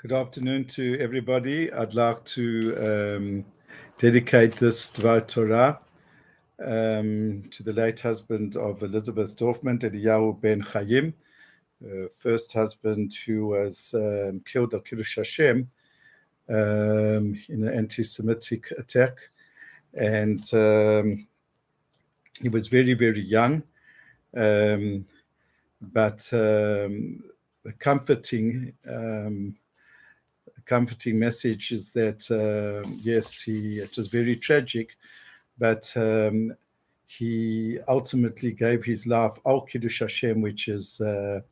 Good afternoon to everybody. I'd like to dedicate this Dvar Torah to the late husband of Elizabeth Dorfman, Eliyahu ben Chaim, first husband who was killed at Kiddush Hashem in an anti-Semitic attack. And he was very, very young, but the comforting message is that yes, it was very tragic, but he ultimately gave his life al Kiddush Hashem, which is I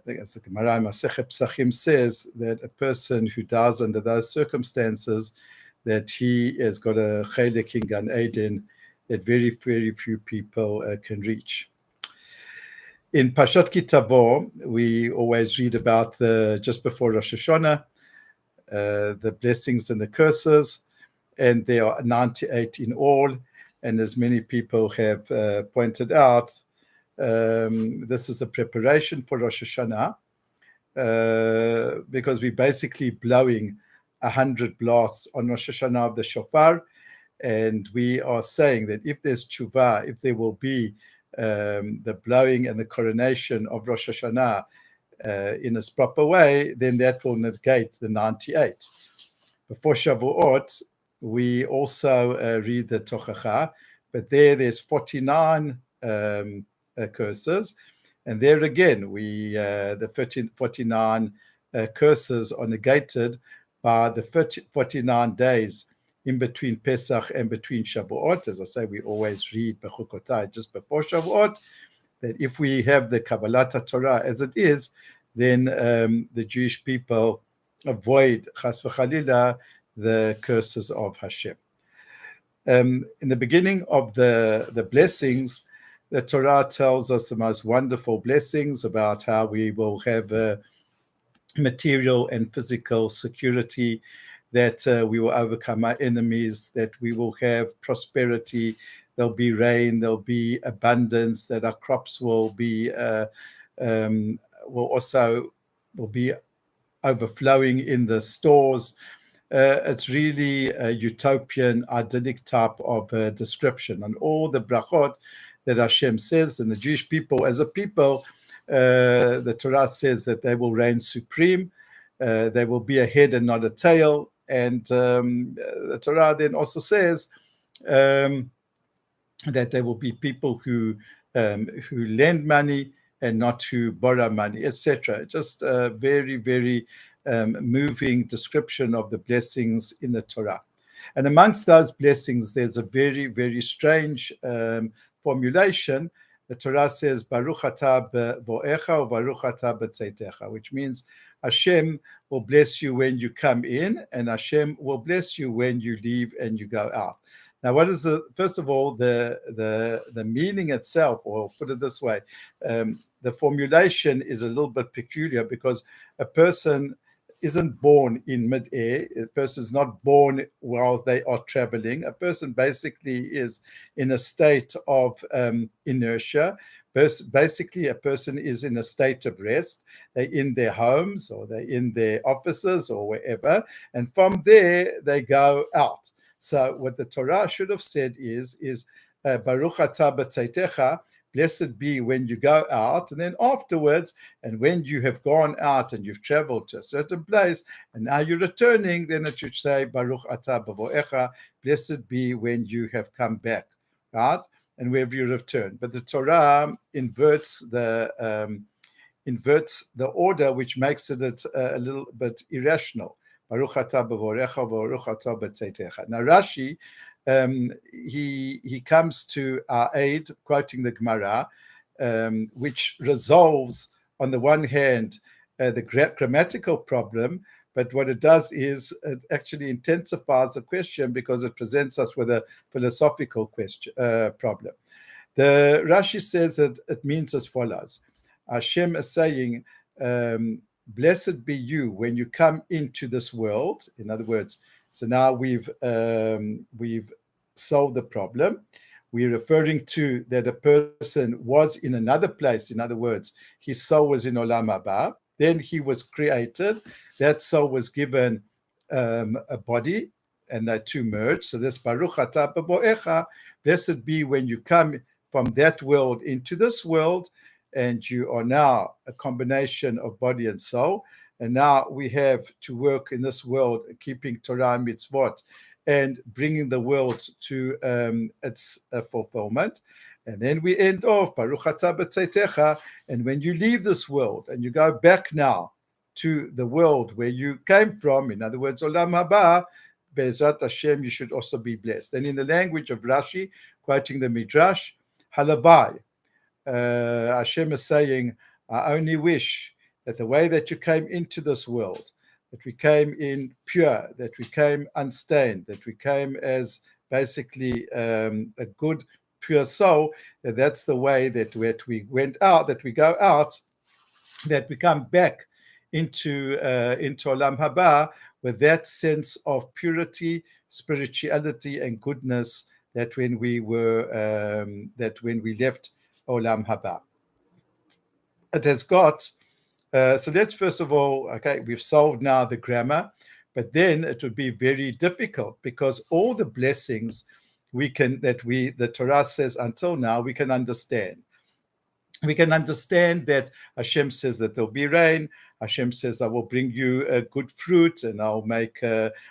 think as the Gemara Masechet Pesachim says that a person who dies under those circumstances, that he has got a chelek in Gan Eden that very, very few people can reach. In Parshat Tavo, we always read about just before Rosh Hashanah, the blessings and the curses, and there are 98 in all. And as many people have pointed out, this is a preparation for Rosh Hashanah because we're basically blowing 100 blasts on Rosh Hashanah of the shofar, and we are saying that if there's tshuva, if there will be the blowing and the coronation of Rosh Hashanah in its proper way, then that will negate the 98. Before Shavuot, we also read the Tochacha, but there's 49 curses, and there again, the 49 curses are negated by the 49 days in between Pesach and between Shavuot. As I say, we always read Bechukotai just before Shavuot, that if we have the Kabbalat Torah as it is, then the Jewish people avoid, chas v'chalila, the curses of Hashem. In the beginning of the blessings, the Torah tells us the most wonderful blessings about how we will have material and physical security, that we will overcome our enemies, that we will have prosperity, there'll be rain, there'll be abundance, that our crops will be overflowing in the stores. It's really a utopian, idyllic type of description. And all the brachot that Hashem says, and the Jewish people as a people, the Torah says that they will reign supreme, they will be a head and not a tail. And the Torah then also says that there will be people who lend money and not who borrow money, etc. Just a very, very moving description of the blessings in the Torah. And amongst those blessings, there's a very, very strange formulation. The Torah says, Baruch atah b'vo'echa or Baruch atah b'tzeitecha, which means Hashem will bless you when you come in, and Hashem will bless you when you leave and you go out. Now, what is first of all, the meaning itself, or put it this way, the formulation is a little bit peculiar because a person isn't born in midair. A person is not born while they are traveling. A person basically is in a state of inertia. Basically, a person is in a state of rest. They're in their homes or they're in their offices or wherever. And from there, they go out. So what the Torah should have said is Baruch atah b'tzeitecha, blessed be when you go out, and then afterwards, and when you have gone out and you've traveled to a certain place, and now you're returning, then it should say, Baruch atah b'vo'echa, blessed be when you have come back, right? And wherever you return. But the Torah inverts the order, which makes it a little bit irrational. Baruch atah b'vo'echa, Baruch atah b'tzeitecha. Now Rashi, he comes to our aid, quoting the Gemara, which resolves, on the one hand, the grammatical problem, but what it does is it actually intensifies the question because it presents us with a philosophical problem. The Rashi says that it means as follows. Hashem is saying, blessed be you when you come into this world. In other words, so now we've solved the problem. We're referring to that a person was in another place. In other words, his soul was in Olam Haba. Then he was created. That soul was given a body, and the two merged. So this Baruch atah b'boecha, blessed be when you come from that world into this world, and you are now a combination of body and soul. And now we have to work in this world, keeping Torah and mitzvot, and bringing the world to its fulfillment. And then we end off, Baruch atah b'tzeitecha, and when you leave this world and you go back now to the world where you came from, in other words, Olam Haba, Be'ezrat Hashem, you should also be blessed. And in the language of Rashi, quoting the Midrash, Halabai, Hashem is saying, I only wish that the way that you came into this world, that we came in pure, that we came unstained, that we came as basically a good, pure soul, that's the way that we went out, that we go out, that we come back into Olam Haba with that sense of purity, spirituality, and goodness that when we left Olam Haba. It has got, so that's first of all, okay, we've solved now the grammar, but then it would be very difficult because all the blessings the Torah says until now, we can understand. We can understand that Hashem says that there'll be rain. Hashem says, I will bring you good fruit, and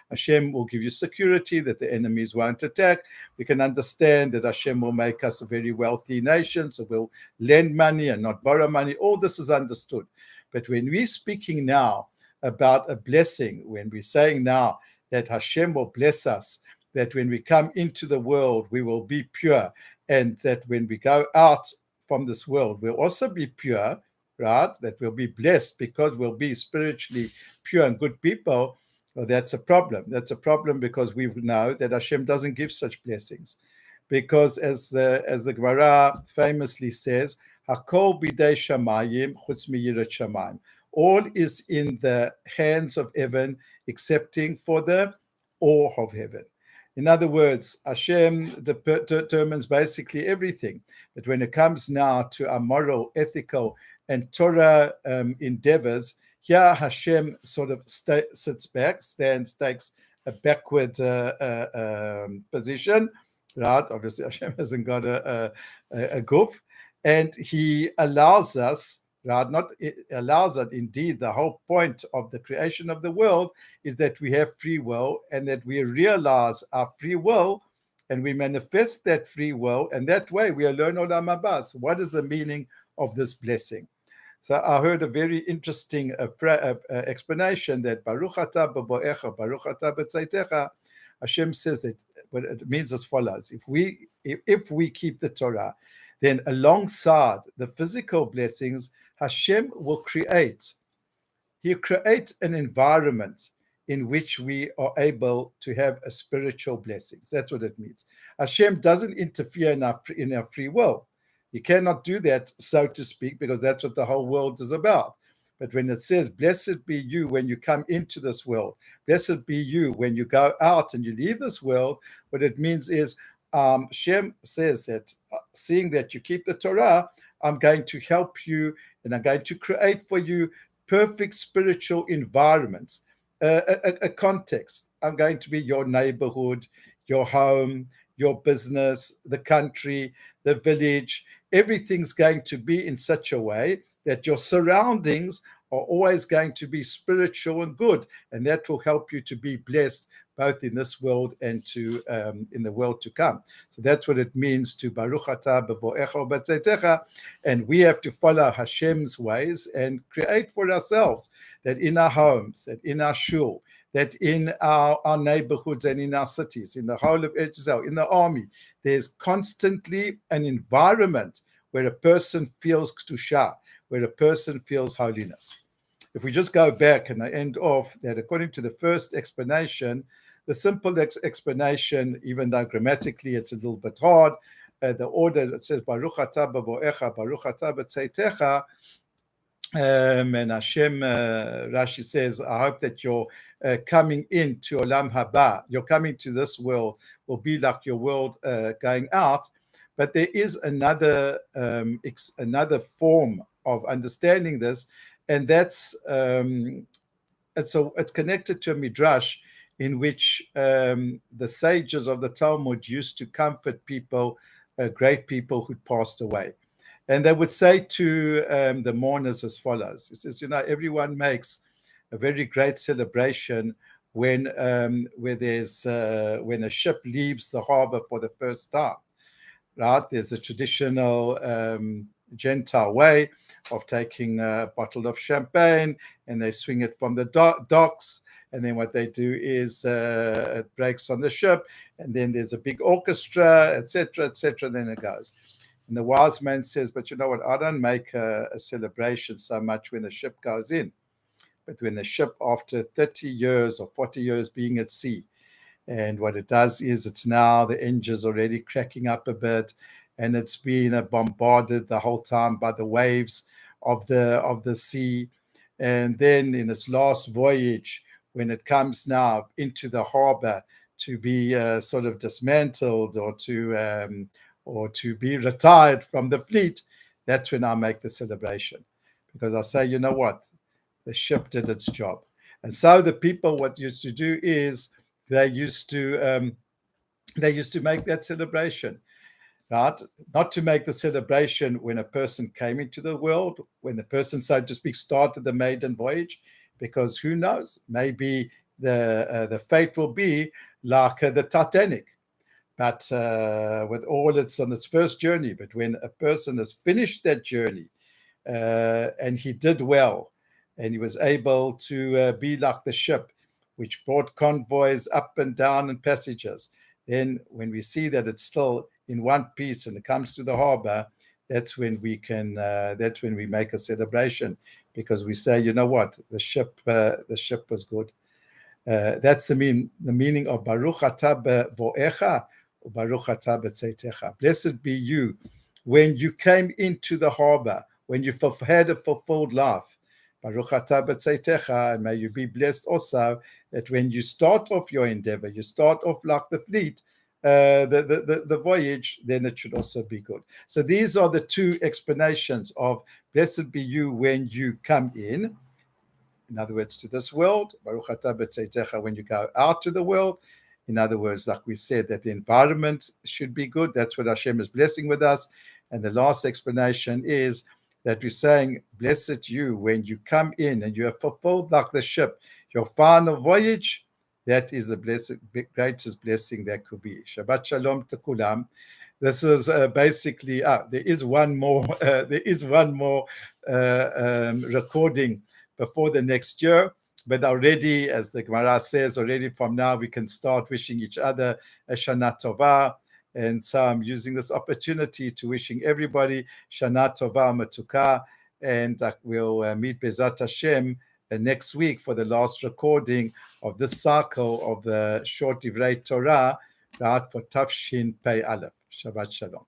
Hashem will give you security that the enemies won't attack. We can understand that Hashem will make us a very wealthy nation, so we'll lend money and not borrow money. All this is understood. But when we're speaking now about a blessing, when we're saying now that Hashem will bless us, that when we come into the world, we will be pure, and that when we go out from this world, we'll also be pure, right? That we'll be blessed because we'll be spiritually pure and good people. Well, that's a problem. That's a problem because we know that Hashem doesn't give such blessings. Because as the Gemara famously says, Hakol bidei shamayim chutz miyirat shamayim. All is in the hands of heaven, excepting for the awe of heaven. In other words, Hashem determines basically everything. But when it comes now to our moral, ethical, and Torah endeavors, here Hashem sort of sits back, takes a backward position, right? Obviously, Hashem hasn't got a goof, and He allows us, right? Not allows it. Indeed, the whole point of the creation of the world is that we have free will, and that we realize our free will, and we manifest that free will, and that way we learn Olam Haba. So what is the meaning of this blessing? So I heard a very interesting explanation that Baruch atah b'boecha, Baruch atah b'tzeitecha. Hashem says that, but it means as follows: if we keep the Torah, then alongside the physical blessings, Hashem will create. He'll create an environment in which we are able to have a spiritual blessings. That's what it means. Hashem doesn't interfere in our free will. He cannot do that, so to speak, because that's what the whole world is about. But when it says, blessed be you when you come into this world, blessed be you when you go out and you leave this world, what it means is, Hashem says that seeing that you keep the Torah, I'm going to help you and I'm going to create for you perfect spiritual environments, a context. I'm going to be your neighborhood, your home, your business, the country, the village. Everything's going to be in such a way that your surroundings are always going to be spiritual and good, and that will help you to be blessed both in this world and in the world to come. So that's what it means to Baruch atah b'boecha u'b'tzeitecha, and we have to follow Hashem's ways and create for ourselves that in our homes, that in our shul, that in our neighborhoods and in our cities, in the whole of Israel, in the army, there's constantly an environment where a person feels kedusha, where a person feels holiness. If we just go back and I end off that according to the first explanation, the simple explanation, even though grammatically it's a little bit hard, the order that says Baruch atah b'boecha, Baruch atah b'tzeitecha, and Hashem, Rashi says, I hope that you're coming into Olam Haba, you're coming to this world, will be like your world going out. But there is another form of understanding this, And that's it's connected to a midrash in which the sages of the Talmud used to comfort people, great people who'd passed away. And they would say to the mourners as follows. He says, everyone makes a very great celebration when where there's when a ship leaves the harbor for the first time, right? There's a traditional Gentile way of taking a bottle of champagne and they swing it from the docks. And then what they do is it breaks on the ship, and then there's a big orchestra, etc., etc. Then it goes. And the wise man says, but you know what? I don't make a celebration so much when the ship goes in, but when the ship, after 30 years or 40 years being at sea, and what it does is it's now the engine's already cracking up a bit, and it's been bombarded the whole time by the waves of the sea. And then in its last voyage, when it comes now into the harbor to be sort of dismantled or to be retired from the fleet, that's when I make the celebration, because I say, you know what, the ship did its job. And so the people, what used to do is they used to make that celebration, right? Not to make the celebration when a person came into the world, when the person, so to speak, started the maiden voyage, because who knows, maybe the fate will be like the Titanic, but with all its on its first journey. But when a person has finished that journey and he did well, and he was able to be like the ship, which brought convoys up and down and passages, then when we see that it's still in one piece and it comes to the harbor, that's when we make a celebration, because we say, you know what, the ship was good. That's the meaning of Baruch atah bevoecha, Baruch atah b'tzeitecha. Blessed be you when you came into the harbor, when you had a fulfilled life. Baruch atah b'tzeitecha, and may you be blessed also that when you start off your endeavor, you start off like the fleet, the voyage, then it should also be good. So these are the two explanations of blessed be you when you come in other words, to this world. Baruch atah b'tzeitecha, when you go out to the world. In other words, like we said, that the environment should be good. That's what Hashem is blessing with us. And the last explanation is that we're saying, blessed you when you come in and you are fulfilled like the ship, your final voyage. That is the greatest blessing that could be. Shabbat shalom to kulam. This is basically, there is one more recording before the next year. But already, as the Gemara says, already from now we can start wishing each other a Shana Tova. And so I'm using this opportunity to wishing everybody Shana Tova Matuka. And we'll meet Bezat Hashem next week for the last recording of this cycle of the short Divrei Torah, right, for Tafshin Pei Aleph. Shabbat Shalom.